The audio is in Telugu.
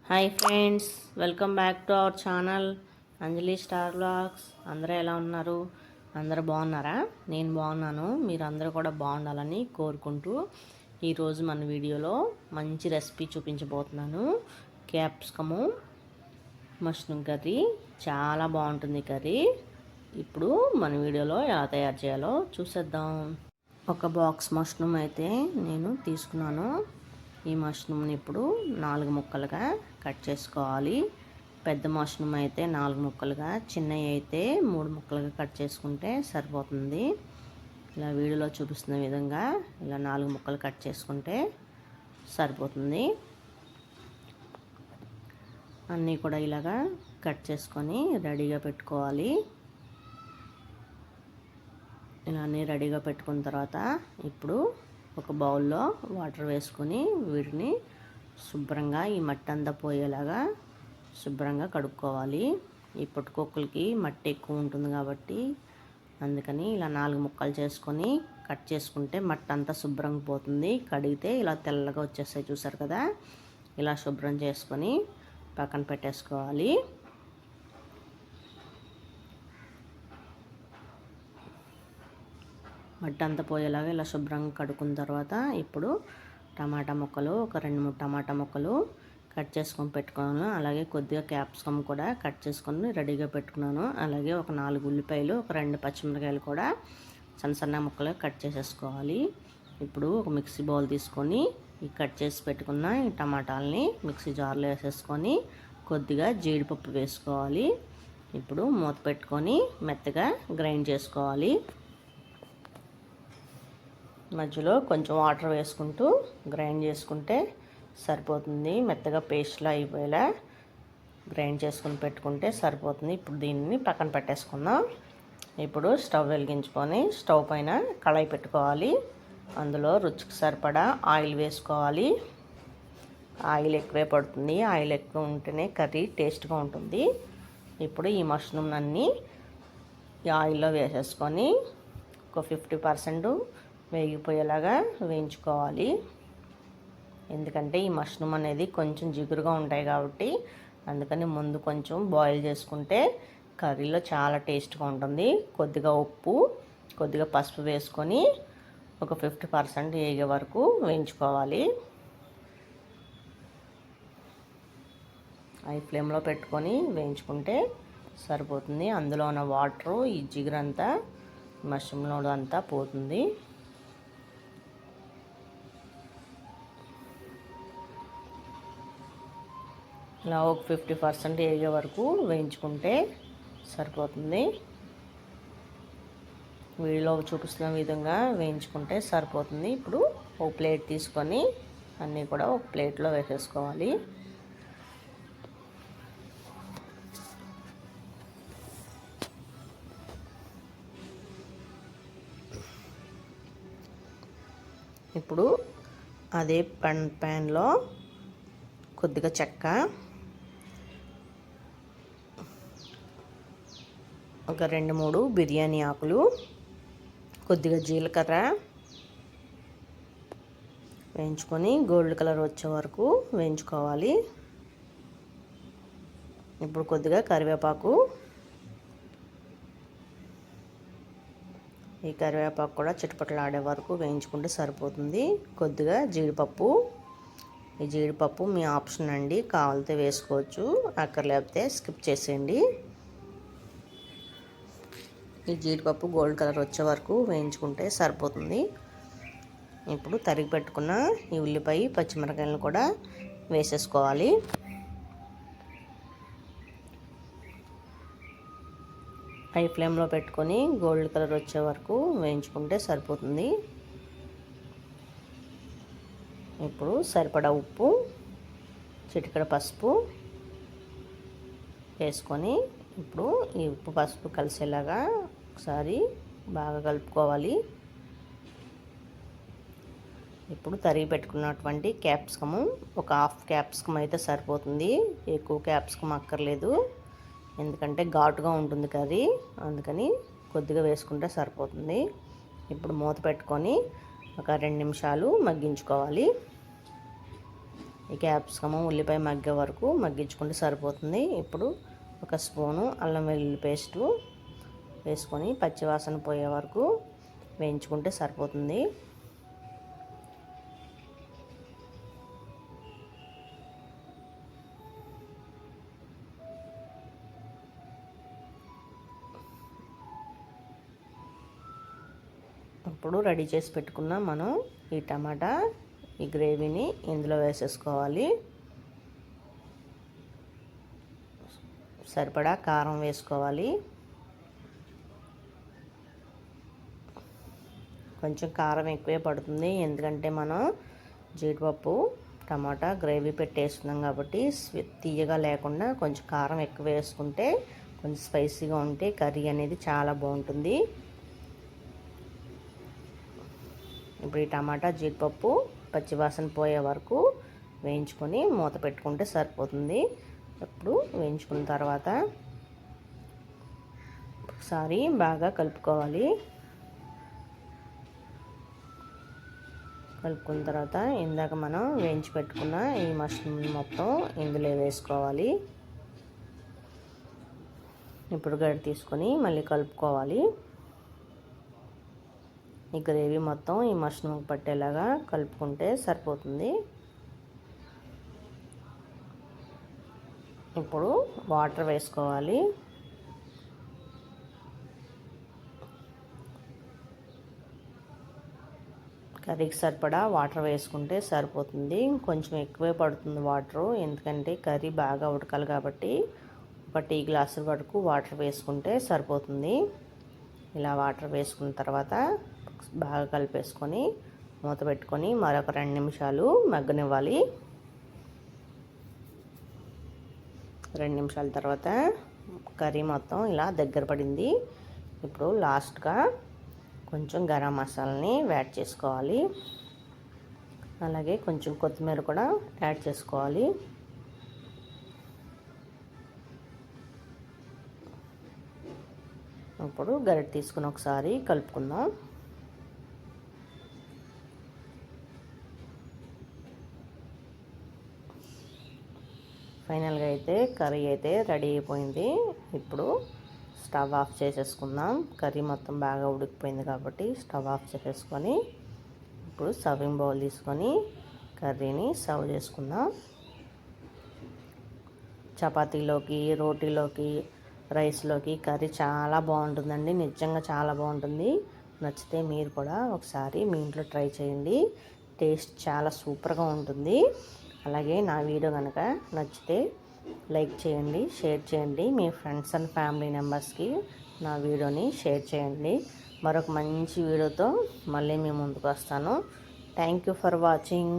Hi friends, welcome back to our channel Anjali star vlogs. అందరూ ఎలా ఉన్నారు? అందరూ బాగున్నారా? నేను బాగున్నాను. మీరు అందరూ కూడా బాగుండాలని కోరుకుంటూ ఈరోజు మన వీడియోలో మంచి రెసిపీ చూపించబోతున్నాను. Capsicum mushroom curry. చాలా బాగుంటుంది కర్రీ. ఇప్పుడు మన వీడియోలో ఎలా తయారు చేయాలో చూసేద్దాం. ఒక బాక్స్ మష్రూమ్ అయితే నేను తీసుకున్నాను. ఈ మష్రూమ్ని ఇప్పుడు 4 ముక్కలుగా కట్ చేసుకోవాలి. పెద్ద మష్రూమ్ అయితే 4 ముక్కలుగా, చిన్నవి అయితే 3 ముక్కలుగా కట్ చేసుకుంటే సరిపోతుంది. ఇలా వీడియోలో చూపిస్తున్న విధంగా ఇలా 4 ముక్కలు కట్ చేసుకుంటే సరిపోతుంది. అన్నీ కూడా ఇలాగా కట్ చేసుకొని రెడీగా పెట్టుకోవాలి. ఇలా అన్నీ రెడీగా పెట్టుకున్న తర్వాత ఇప్పుడు ఒక బౌల్లో వాటర్ వేసుకొని వీటిని శుభ్రంగా ఈ మట్టి అంతా పోయేలాగా శుభ్రంగా కడుక్కోవాలి. ఈ పుట్టుకొక్కులకి మట్టి ఎక్కువ ఉంటుంది కాబట్టి అందుకని ఇలా 4 ముక్కలు చేసుకొని కట్ చేసుకుంటే మట్టి అంతా శుభ్రంగా పోతుంది. కడిగితే ఇలా తెల్లగా వచ్చేస్తాయి, చూసారు కదా. ఇలా శుభ్రం చేసుకొని పక్కన పెట్టేసుకోవాలి. మట్టి అంతా పోయేలాగా ఇలా శుభ్రంగా కడుక్కున్న తర్వాత ఇప్పుడు టమాటా ముక్కలు, ఒక 2-3 టమాటా ముక్కలు కట్ చేసుకొని పెట్టుకున్నాను. అలాగే కొద్దిగా క్యాప్సికమ్ కూడా కట్ చేసుకొని రెడీగా పెట్టుకున్నాను. అలాగే ఒక 4 ఉల్లిపాయలు, ఒక 2 పచ్చిమిరకాయలు కూడా సన్న ముక్కలు కట్ చేసేసుకోవాలి. ఇప్పుడు ఒక మిక్సీ బౌల్ తీసుకొని ఈ కట్ చేసి పెట్టుకున్న ఈ టమాటాలని మిక్సీ జార్లో వేసేసుకొని కొద్దిగా జీడిపప్పు వేసుకోవాలి. ఇప్పుడు మూత పెట్టుకొని మెత్తగా గ్రైండ్ చేసుకోవాలి. మధ్యలో కొంచెం వాటర్ వేసుకుంటూ గ్రైండ్ చేసుకుంటే సరిపోతుంది. మెత్తగా పేస్ట్లా అయిపోయేలా గ్రైండ్ చేసుకుని పెట్టుకుంటే సరిపోతుంది. ఇప్పుడు దీన్ని పక్కన పెట్టేసుకుందాం. ఇప్పుడు స్టవ్ వెలిగించుకొని స్టవ్ పైన కళాయి పెట్టుకోవాలి. అందులో రుచికి సరిపడా ఆయిల్ వేసుకోవాలి. ఆయిల్ ఎక్కువే పడుతుంది. ఆయిల్ ఎక్కువ ఉంటేనే కర్రీ టేస్ట్గా ఉంటుంది. ఇప్పుడు ఈ మష్రూమ్ అన్నీ ఈ ఆయిల్లో వేసేసుకొని ఒక 50% వేగిపోయేలాగా వేయించుకోవాలి. ఎందుకంటే ఈ మష్రూమ్ అనేది కొంచెం జిగురుగా ఉంటాయి కాబట్టి అందుకని ముందు కొంచెం బాయిల్ చేసుకుంటే కర్రీలో చాలా టేస్ట్గా ఉంటుంది. కొద్దిగా ఉప్పు, కొద్దిగా పసుపు వేసుకొని ఒక 50% వేగే వరకు వేయించుకోవాలి. హై ఫ్లేమ్లో పెట్టుకొని వేయించుకుంటే సరిపోతుంది. అందులో ఉన్న వాటరు, ఈ జిగురంతా మష్రూమ్లో అంతా పోతుంది. ఇలా ఒక 50% వేగే వరకు వేయించుకుంటే సరిపోతుంది. వీడియోలో చూపిస్తున్న విధంగా వేయించుకుంటే సరిపోతుంది. ఇప్పుడు ఒక ప్లేట్ తీసుకొని అన్నీ కూడా ఒక ప్లేట్లో వేసేసుకోవాలి. ఇప్పుడు అదే ప్యాన్లో కొద్దిగా చెక్క, ఒక 2-3 బిర్యానీ ఆకులు, కొద్దిగా జీలకర్ర వేయించుకొని గోల్డ్ కలర్ వచ్చే వరకు వేయించుకోవాలి. ఇప్పుడు కొద్దిగా కరివేపాకు, ఈ కరివేపాకు కూడా చిటపటలాడే వరకు వేయించుకుంటే సరిపోతుంది. కొద్దిగా జీడిపప్పు, ఈ జీడిపప్పు మీ ఆప్షన్ అండి, కావాలితే వేసుకోవచ్చు, అక్కర్లేకపోతే స్కిప్ చేసేయండి. ఈ జీడిపప్పు గోల్డ్ కలర్ వచ్చే వరకు వేయించుకుంటే సరిపోతుంది. ఇప్పుడు తరిగి పెట్టుకున్న ఈ ఉల్లిపాయ, పచ్చిమిరకాయలను కూడా వేసేసుకోవాలి. హై ఫ్లేమ్లో పెట్టుకొని గోల్డ్ కలర్ వచ్చే వరకు వేయించుకుంటే సరిపోతుంది. ఇప్పుడు సరిపడా ఉప్పు, చిటికెడ పసుపు వేసుకొని ఇప్పుడు ఈ ఉప్పు పసుపు కలిసేలాగా ఒకసారి బాగా కలుపుకోవాలి. ఇప్పుడు తరిగి పెట్టుకున్నటువంటి క్యాప్సికము, ఒక 1/2 క్యాప్సికమ్ అయితే సరిపోతుంది. ఎక్కువ క్యాప్సికమ్ అక్కర్లేదు, ఎందుకంటే ఘాటుగా ఉంటుంది కర్రీ, అందుకని కొద్దిగా వేసుకుంటే సరిపోతుంది. ఇప్పుడు మూత పెట్టుకొని ఒక 2 నిమిషాలు మగ్గించుకోవాలి. ఈ క్యాప్సికము ఉల్లిపాయ మగ్గే వరకు మగ్గించుకుంటే సరిపోతుంది. ఇప్పుడు ఒక స్పూను అల్లం వెల్లుల్లి పేస్టు వేసుకొని పచ్చివాసన పోయే వరకు వేయించుకుంటే సరిపోతుంది. ఇప్పుడు రెడీ చేసి పెట్టుకున్న మనం ఈ టమాటా ఈ గ్రేవీని ఇందులో వేసేసుకోవాలి. సరిపడా కారం వేసుకోవాలి. కొంచెం కారం ఎక్కువే పడుతుంది, ఎందుకంటే మనం జీడిపప్పు టమాటా గ్రేవీ పెట్టేస్తున్నాం కాబట్టి తీయగా లేకుండా కొంచెం కారం ఎక్కువ వేసుకుంటే కొంచెం స్పైసీగా ఉంటే కర్రీ అనేది చాలా బాగుంటుంది. ఇప్పుడు ఈ టమాటా జీడిపప్పు పచ్చివాసన పోయే వరకు వేయించుకొని మూత పెట్టుకుంటే సరిపోతుంది. ఇప్పుడు వేయించుకున్న తర్వాత ఒకసారి బాగా కలుపుకోవాలి. కలుపుకున్న తర్వాత ఇందాక మనం వేయించి పెట్టుకున్న ఈ మష్రూమ్ మొత్తం ఇందులో వేసుకోవాలి. ఇప్పుడు గడ్డ తీసుకొని మళ్ళీ కలుపుకోవాలి. ఈ గ్రేవీ మొత్తం ఈ మష్రూమ్ పట్టేలాగా కలుపుకుంటే సరిపోతుంది. ఇప్పుడు వాటర్ వేసుకోవాలి. కర్రీకి సరిపడా వాటర్ వేసుకుంటే సరిపోతుంది. కొంచెం ఎక్కువే పడుతుంది వాటరు, ఎందుకంటే కర్రీ బాగా ఉడకాలి కాబట్టి ఒక టీ గ్లాసుల వరకు వాటర్ వేసుకుంటే సరిపోతుంది. ఇలా వాటర్ వేసుకున్న తర్వాత బాగా కలిపేసుకొని మూత పెట్టుకొని మరొక 2 నిమిషాలు మగ్గనివ్వాలి. 2 నిమిషాల తర్వాత కర్రీ మొత్తం ఇలా దగ్గర పడింది. ఇప్పుడు లాస్ట్గా కొంచెం గరం మసాలాని యాడ్ చేసుకోవాలి. అలాగే కొంచెం కొత్తిమీర కూడా యాడ్ చేసుకోవాలి. ఇప్పుడు గరిటె తీసుకుని ఒకసారి కలుపుకుందాం. ఫైనల్గా అయితే కర్రీ అయితే రెడీ అయిపోయింది. ఇప్పుడు స్టవ్ ఆఫ్ చేసేసుకుందాం. కర్రీ మొత్తం బాగా ఉడికిపోయింది కాబట్టి స్టవ్ ఆఫ్ చేసేసుకొని ఇప్పుడు సర్వింగ్ బౌల్ తీసుకొని కర్రీని సర్వ్ చేసుకుందాం. చపాతీలోకి, రోటీలోకి, రైస్లోకి కర్రీ చాలా బాగుంటుందండి. నిజంగా చాలా బాగుంటుంది. నచ్చితే మీరు కూడా ఒకసారి మీ ఇంట్లో ట్రై చేయండి. టేస్ట్ చాలా సూపర్గా ఉంటుంది. అలాగే నా వీడియో కనుక నచ్చితే లైక్ చేయండి, షేర్ చేయండి. మీ ఫ్రెండ్స్ అండ్ ఫ్యామిలీ మెంబర్స్కి నా వీడియోని షేర్ చేయండి. మరొక మంచి వీడియోతో మళ్ళీ మీ ముందుకు వస్తాను. Thank you for watching.